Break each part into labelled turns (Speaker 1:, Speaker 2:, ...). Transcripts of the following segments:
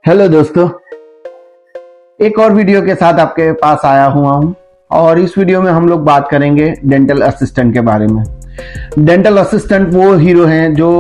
Speaker 1: Hello दोस्तों, एक और वीडियो के साथ आपके पास आया हुआ हूं और इस वीडियो में हम लोग बात करेंगे डेंटल असिस्टेंट के बारे में। डेंटल असिस्टेंट वो हीरो हैं जो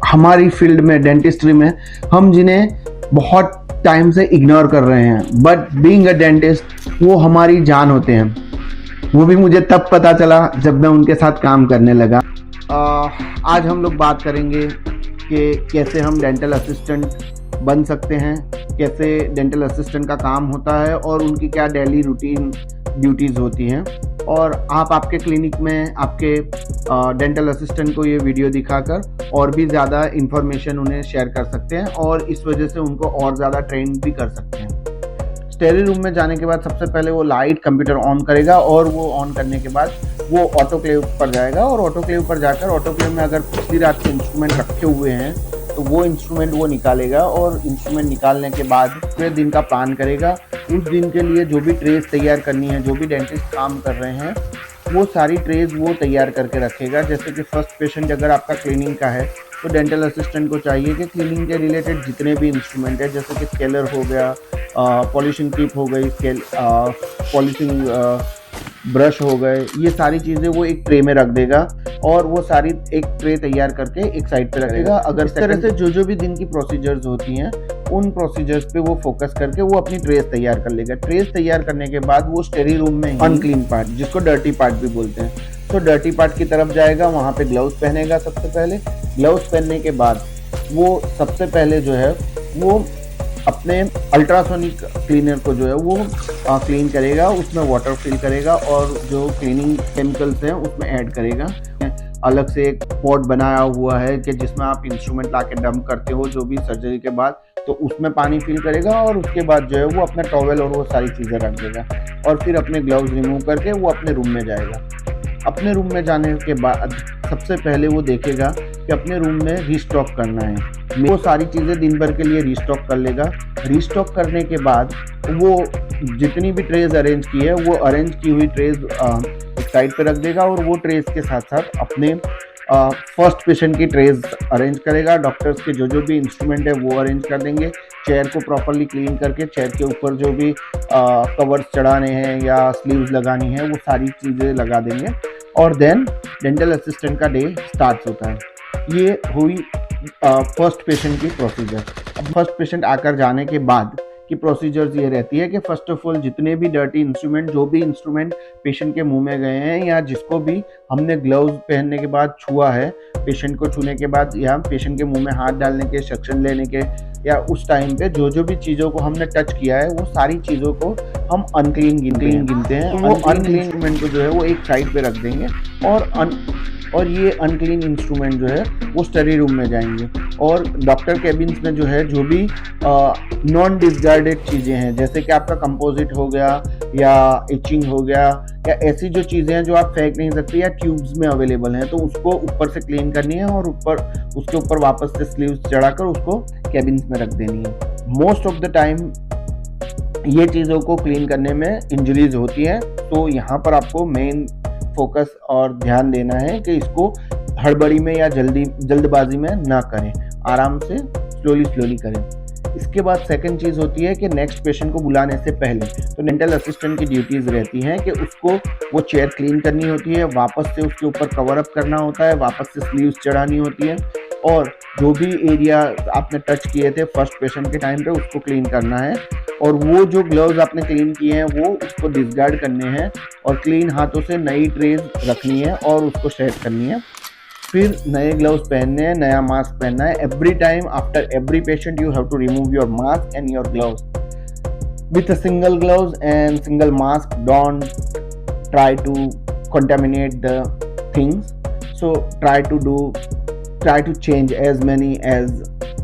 Speaker 1: हमारी फील्ड में, डेंटिस्ट्री में, हम जिन्हें बहुत टाइम से इग्नोर कर रहे हैं, बट बीइंग अ डेंटिस्ट वो हमारी जान होते हैं। वो भी मुझे तब पता चला जब मैं उनके साथ काम करने लगा। आज हम लोग बात करेंगे कि कैसे हम डेंटल असिस्टेंट बन सकते हैं, कैसे डेंटल असिस्टेंट का काम होता है और उनकी क्या डेली रूटीन ड्यूटीज़ होती हैं। और आप आपके क्लिनिक में आपके डेंटल असिस्टेंट को ये वीडियो दिखाकर और भी ज़्यादा इन्फॉर्मेशन उन्हें शेयर कर सकते हैं और इस वजह से उनको और ज़्यादा ट्रेन भी कर सकते हैं। स्टेरी रूम में जाने के बाद सबसे पहले वो लाइट कंप्यूटर ऑन करेगा और वो ऑन करने के बाद वो ऑटोक्लेव पर जाएगा और ऑटोक्लेव पर जाकर ऑटोक्लेव में अगर पिछली रात के इंस्ट्रूमेंट रखे हुए हैं तो वो इंस्ट्रूमेंट वो निकालेगा और इंस्ट्रूमेंट निकालने के बाद पूरे दिन का प्लान करेगा। उस दिन के लिए जो भी ट्रेस तैयार करनी है, जो भी डेंटिस्ट काम कर रहे हैं वो सारी ट्रेस वो तैयार करके रखेगा। जैसे कि फर्स्ट पेशेंट अगर आपका क्लीनिंग का है तो डेंटल असिस्टेंट को चाहिए कि क्लीनिंग के रिलेटेड जितने भी इंस्ट्रूमेंट है, जैसे कि स्केलर हो गया, पॉलिशिंग टिप हो गई, पॉलिशिंग ब्रश हो गए, ये सारी चीज़ें वो एक ट्रे में रख देगा और वो सारी एक ट्रे तैयार करके एक साइड पे रखेगा। अगर इस तरह से जो भी दिन की प्रोसीजर्स होती हैं उन प्रोसीजर्स पे वो फोकस करके वो अपनी ट्रेस तैयार कर लेगा। ट्रेस तैयार करने के बाद वो स्टेरी रूम में अनक्लीन पार्ट, जिसको डर्टी पार्ट भी बोलते हैं, तो डर्टी पार्ट की तरफ जाएगा। वहाँ पे ग्लव्स पहनेगा। सबसे पहले ग्लव्स पहनने के बाद वो सबसे पहले जो है वो अपने अल्ट्रासोनिक क्लीनर को जो है वो क्लीन करेगा, उसमें वाटर फिल करेगा और जो क्लीनिंग केमिकल्स हैं उसमें ऐड करेगा। अलग से एक पॉट बनाया हुआ है कि जिसमें आप इंस्ट्रूमेंट ला के डंप करते हो जो भी सर्जरी के बाद, तो उसमें पानी फिल करेगा और उसके बाद जो है वो अपना टॉवेल और वो सारी चीज़ें रख देगा और फिर अपने ग्लव्स रिमूव करके वो अपने रूम में जाएगा। अपने रूम में जाने के बाद सबसे पहले वो देखेगा कि अपने रूम में रीस्टॉक करना है। वो सारी चीज़ें दिन भर के लिए रीस्टॉक कर लेगा। रीस्टॉक करने के बाद वो जितनी भी ट्रेज अरेंज की है वो अरेंज की हुई ट्रेज एक साइड पे रख देगा और वो ट्रेज के साथ साथ अपने फर्स्ट पेशेंट की ट्रेज अरेंज करेगा। डॉक्टर्स के जो भी इंस्ट्रूमेंट है वो अरेंज कर देंगे। चेयर को प्रॉपरली क्लीन करके चेयर के ऊपर जो भी कवर्स चढ़ाने हैं या स्लीव्स लगानी है वो सारी चीज़ें लगा देंगे और देन डेंटल असिस्टेंट का डे स्टार्ट होता है। ये हुई फर्स्ट पेशेंट की प्रोसीजर। अब फर्स्ट पेशेंट आकर जाने के बाद की प्रोसीजर्स ये रहती है कि फर्स्ट ऑफ ऑल जितने भी डर्टी इंस्ट्रूमेंट, जो भी इंस्ट्रूमेंट पेशेंट के मुंह में गए हैं या जिसको भी हमने ग्लव्स पहनने के बाद छुआ है, पेशेंट को छूने के बाद या पेशेंट के मुंह में हाथ डालने के, सक्शन लेने के या उस टाइम पे जो भी चीज़ों को हमने टच किया है वो सारी चीज़ों को हम अनक्लीन गिनते हैं। वो अनक्लीन इंस्ट्रूमेंट को जो है वो एक साइड पे रख देंगे और ये अनक्लीन इंस्ट्रूमेंट जो है वो स्टडी रूम में जाएंगे और डॉक्टर केबिन्स में जो है जो भी नॉन डिस्कार्डेड चीज़ें हैं, जैसे कि आपका कंपोजिट हो गया या इचिंग हो गया या ऐसी जो चीज़ें हैं जो आप फेंक नहीं सकते या ट्यूब्स में अवेलेबल हैं, तो उसको ऊपर से क्लीन करनी है और उसके ऊपर वापस से स्लीव्स चढ़ाकर उसको केबिन्स में रख देनी है। मोस्ट ऑफ द टाइम ये चीज़ों को क्लीन करने में इंजरीज होती है, तो यहाँ पर आपको मेन फोकस और ध्यान देना है कि इसको हड़बड़ी में या जल्दबाजी में ना करें, आराम से स्लोली करें। इसके बाद सेकंड चीज़ होती है कि नेक्स्ट पेशेंट को बुलाने से पहले तो डेंटल असिस्टेंट की ड्यूटीज़ रहती हैं कि उसको वो चेयर क्लीन करनी होती है, वापस से उसके ऊपर कवर अप करना होता है, वापस से स्लीव्स चढ़ानी होती है और जो भी एरिया आपने टच किए थे फर्स्ट पेशेंट के टाइम पे उसको क्लीन करना है और वो जो ग्लव्स आपने क्लीन किए हैं वो उसको डिस्कार्ड करने हैं और क्लीन हाथों से नई ट्रेज रखनी है और उसको सेट करनी है। फिर नए ग्लव्स पहनने हैं, नया मास्क पहनना है। Every time after every patient you have to remove your mask and your gloves with a single gloves and single mask. Don't try to contaminate the things, so try to change as many as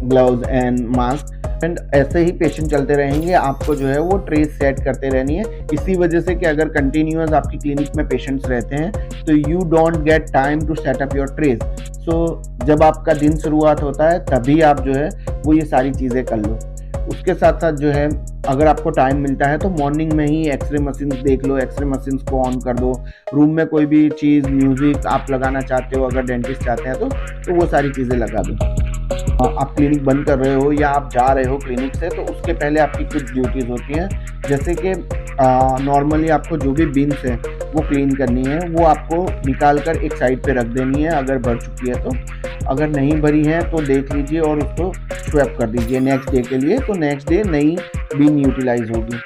Speaker 1: gloves and mask and ऐसे ही patient चलते रहेंगे। आपको जो है वो trace set करते रहनी है। इसी वजह से कि अगर कंटिन्यूअस आपकी क्लिनिक में पेशेंट्स रहते हैं तो you don't get time to set up your tress. So जब आपका दिन शुरुआत होता है तभी आप जो है वो ये सारी चीज़ें कर लो। उसके साथ साथ जो है अगर आपको टाइम मिलता है तो मॉर्निंग में ही एक्सरे मशीन देख लो, एक्सरे मशीन को ऑन कर दो। रूम में कोई भी चीज़, म्यूजिक आप लगाना चाहते हो, अगर डेंटिस्ट चाहते हैं तो वो सारी चीज़ें लगा दो। आप क्लिनिक बंद कर रहे हो या आप जा रहे हो क्लिनिक से, तो उसके पहले आपकी कुछ ड्यूटीज़ होती हैं, जैसे कि नॉर्मली आपको जो भी बिन्स है वो क्लीन करनी है, वो आपको निकाल कर एक साइड पे रख देनी है अगर भर चुकी है तो। अगर नहीं भरी है तो देख लीजिए और उसको स्वैप कर दीजिए नेक्स्ट डे के लिए, तो नेक्स्ट डे नई बिन यूटिलाइज होगी।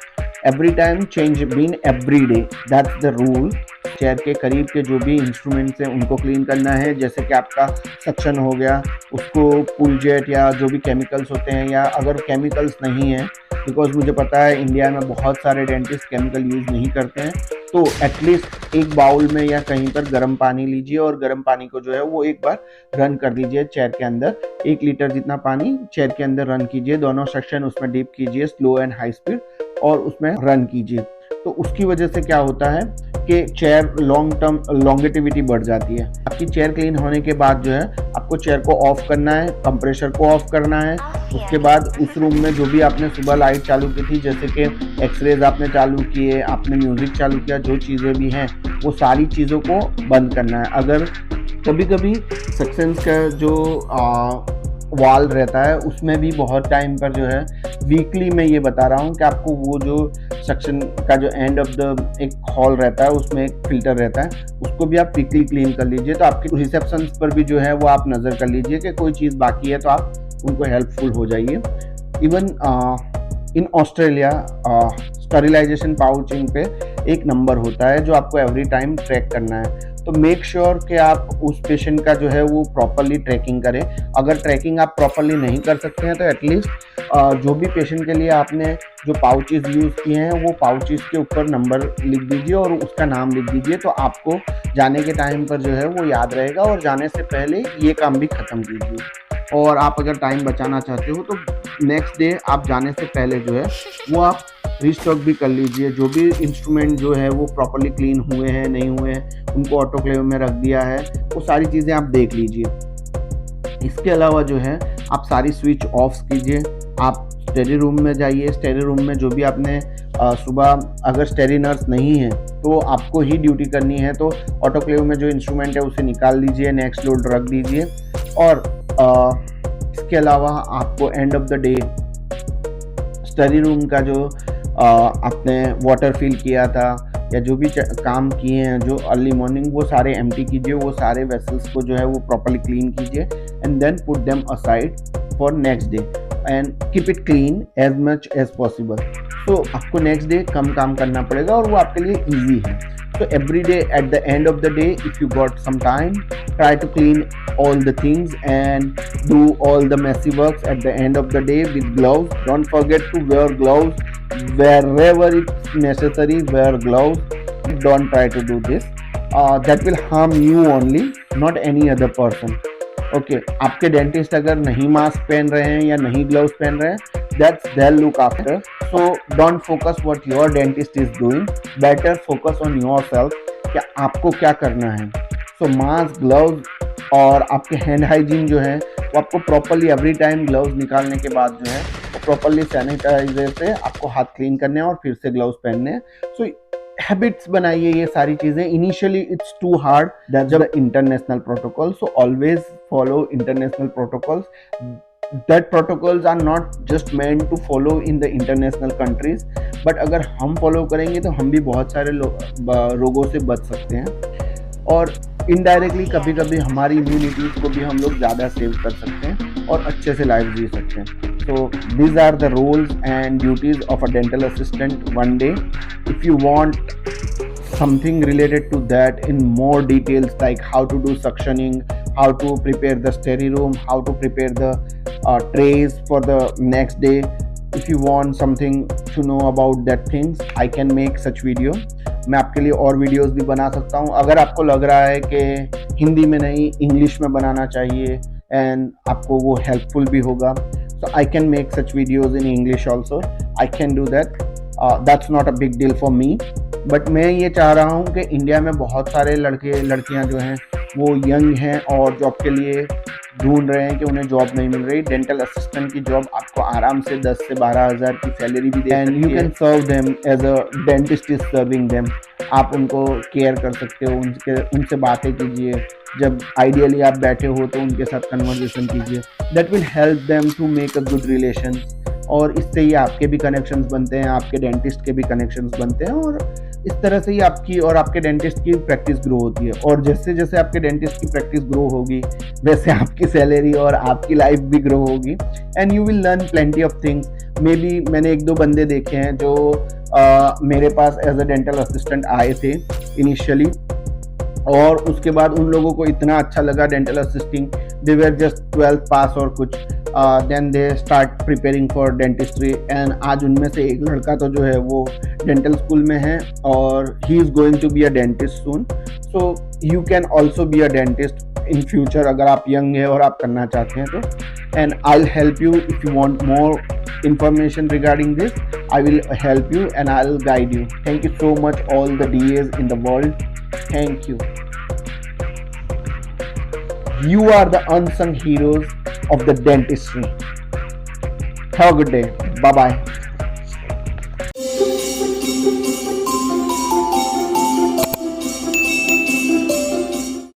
Speaker 1: Every time change bin every day, that's the rule. Chair के करीब के जो भी इंस्ट्रूमेंट्स हैं उनको क्लीन करना है, जैसे कि आपका सक्शन हो गया, उसको पुल जेट या जो भी केमिकल्स होते हैं, या अगर केमिकल्स नहीं है, बिकॉज मुझे पता है इंडिया में बहुत सारे डेंटिस्ट केमिकल यूज़ नहीं करते हैं, तो एटलीस्ट एक बाउल में या कहीं पर गर्म पानी लीजिए और गर्म पानी को जो है वो एक बार रन कर दीजिए चेयर के अंदर। 1 लीटर जितना पानी चेयर के अंदर रन कीजिए, दोनों सेक्शन उसमें डीप कीजिए, स्लो एंड हाई स्पीड, और उसमें रन कीजिए। तो उसकी वजह से क्या होता है कि चेयर लॉन्ग टर्म लॉन्गेटिविटी बढ़ जाती है। आपकी चेयर क्लीन होने के बाद जो है आपको चेयर को ऑफ करना है, कंप्रेसर को ऑफ करना है। उसके बाद उस रूम में जो भी आपने सुबह लाइट चालू की थी, जैसे कि एक्सरेज आपने चालू किए, आपने म्यूजिक चालू किया, जो चीज़ें भी हैं वो सारी चीज़ों को बंद करना है। अगर कभी कभी सक्शंस का जो वाल रहता है उसमें भी बहुत टाइम पर जो है, वीकली मैं ये बता रहा हूँ कि आपको वो जो सक्शन का जो एंड ऑफ द एक हॉल रहता है उसमें एक फिल्टर रहता है, उसको भी आप वीकली क्लीन कर लीजिए। तो आपकी रिसेप्शन पर भी जो है वो आप नज़र कर लीजिए कि कोई चीज़ बाकी है तो आप उनको हेल्पफुल हो जाइए। Even in Australia sterilisation pouching पे एक नंबर होता है जो आपको एवरी टाइम ट्रैक करना है, तो मेक श्योर कि आप उस पेशेंट का जो है वो प्रॉपरली ट्रैकिंग करें। अगर ट्रैकिंग आप प्रॉपरली नहीं कर सकते हैं तो एटलीस्ट जो भी पेशेंट के लिए आपने जो पाउचेस यूज़ किए हैं वो पाउचेस के ऊपर नंबर लिख दीजिए और उसका नाम लिख दीजिए, तो आपको जाने के टाइम पर जो है वो याद रहेगा और जाने से पहले ये काम भी ख़त्म कीजिए। और आप अगर टाइम बचाना चाहते हो तो नेक्स्ट डे आप जाने से पहले जो है वो आप रीस्टॉक भी कर लीजिए। जो भी इंस्ट्रूमेंट जो है वो प्रॉपरली क्लीन हुए हैं नहीं हुए हैं, उनको ऑटोक्लेव में रख दिया है, वो सारी चीज़ें आप देख लीजिए। इसके अलावा जो है आप सारी स्विच ऑफ कीजिए। आप स्टेरी रूम में जाइए, स्टेरी रूम में जो भी आपने सुबह अगर स्टेरी नर्स नहीं है तो आपको ही ड्यूटी करनी है, तो ऑटोक्लेव में जो इंस्ट्रूमेंट है उसे निकाल दीजिए, नेक्स्ट लोड रख दीजिए। और इसके अलावा आपको end of the day study room का जो आपने वाटर फिल किया था या जो भी काम किए हैं जो अर्ली मॉर्निंग, वो सारे एम्प्टी कीजिए, वो सारे वेसल्स को जो है वो प्रॉपर्ली क्लीन कीजिए and then put them aside for next day and keep it clean as much as possible. तो आपको नेक्स्ट डे कम काम करना पड़ेगा और वो आपके लिए ईजी है। So every day at the end of the day, if you got some time, try to clean all the things and do all the messy works at the end of the day with gloves. Don't forget to wear gloves wherever it's necessary. Wear gloves. Don't try to do this. That will harm you only, not any other person. Okay आपके dentist अगर नहीं mask पहन रहे हैं या नहीं gloves पहन रहे हैं, that's their look after. So don't focus what your dentist is doing, better focus on yourself कि आपको क्या करना है। सो मास्क, ग्लव्स और आपके हैंड हाइजीन जो है वो आपको प्रॉपरली एवरी टाइम ग्लव्स निकालने के बाद जो है वो प्रॉपरली सैनिटाइजर से आपको हाथ क्लीन करने हैं और फिर से ग्लव्स पहनने हैं। सो हैबिट्स बनाइए ये सारी चीजें। Initially it's too hard, that's the international protocol, so always follow international protocols. That protocols are not just meant to follow in the international countries, but अगर हम फॉलो करेंगे तो हम भी बहुत सारे रोगों से बच सकते हैं और इनडायरेक्टली कभी कभी हमारी इम्यूनिटीज को भी हम लोग ज़्यादा सेव कर सकते हैं और अच्छे से लाइफ जी सकते हैं। So these are the roles and duties of a dental assistant one day. If you want something related to that in more details, like how to do suctioning, how to prepare the steri room, how to prepare the trays for the next day, if you want something to know about that things, I can make such video. मैं आपके लिए और videos भी बना सकता हूँ। अगर आपको लग रहा है कि हिंदी में नहीं इंग्लिश में बनाना चाहिए एंड आपको वो हेल्पफुल भी होगा, so I can make such videos in English also. I can do that. That's not a big deal for me. But मैं ये चाह रहा हूँ कि इंडिया में बहुत सारे लड़के लड़कियाँ जो हैं वो यंग हैं और जॉब के लिए ढूंढ रहे हैं कि उन्हें जॉब नहीं मिल रही, डेंटल असिस्टेंट की जॉब आपको आराम से 10 से 12,000 की सैलरी भी दे सकती है। And you can serve them as a dentist is serving them. आप उनको केयर कर सकते हो, उनसे बातें कीजिए, जब आइडियली आप बैठे हो तो उनके साथ कन्वर्सेशन कीजिए। That will help them to make a good relation, और इससे ही आपके भी कनेक्शंस बनते हैं, आपके डेंटिस्ट के भी कनेक्शंस बनते हैं, और इस तरह से ही आपकी और आपके डेंटिस्ट की प्रैक्टिस ग्रो होती है। और जैसे जैसे आपके डेंटिस्ट की प्रैक्टिस ग्रो होगी वैसे आपकी सैलरी और आपकी लाइफ भी ग्रो होगी, and you will learn plenty of things. May be मैंने 1-2 बंदे देखे हैं जो मेरे पास एज अ डेंटल असिस्टेंट आए थे इनिशियली, और उसके बाद उन लोगों को इतना अच्छा लगा dental assisting, they were just 12th pass और कुछ, then they start preparing for dentistry, and आज उनमें से एक लड़का तो जो है वो डेंटल स्कूल में है और he is going to be a dentist soon. So you can also be a dentist in future अगर आप यंग है और आप करना चाहते हैं तो। And I will help you if you want more information regarding this. I will help you and I will guide you. Thank you so much all the DAs in the world. Thank you. You are the unsung heroes of the dentistry. Have a good day. Bye bye.